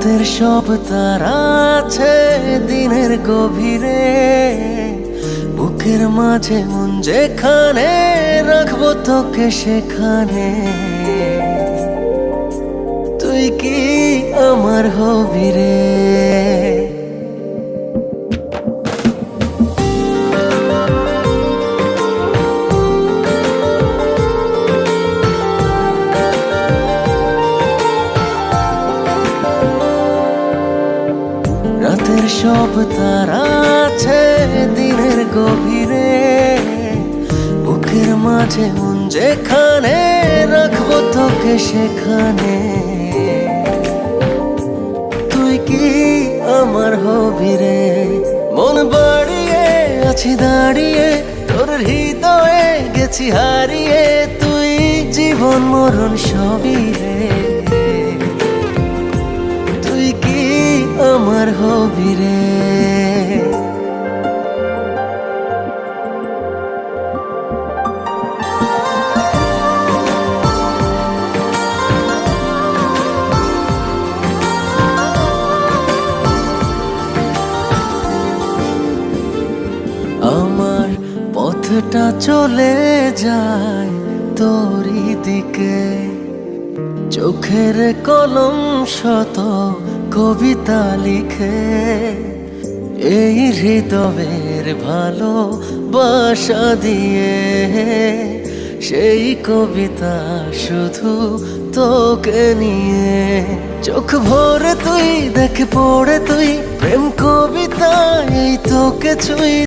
রাতের সব তারা আছে দিনের গভীরে, বুকের মাঝে মন যেখানে রাখবো তোকে সেখানে। তুই কি আমার হবি রে? রাতের সব তারা আছে দিনের গভীরে, বুকের মাঝে মন যেখানে রাখবো তোকে সেখানে। তুই কি আমার হবি রে? মন বাড়িয়ে আছি দাঁড়িয়ে তোর হৃদয়ে গেছি হারিয়ে, তুই জীবন মরণ সবই রে। তুই কি আমার হবি রে? আমার পথটা চলে যায় তোরই দিকে, চোখের কলম শত কবিতা লিখে। এই হৃদয়ের ভালোবাসা দিয়ে সেই কবিতা শুধু তোকে নিয়ে। চোখ ভরে তুই দেখ পড়ে তুই প্রেম কবিতা, এই তোকে ছুঁই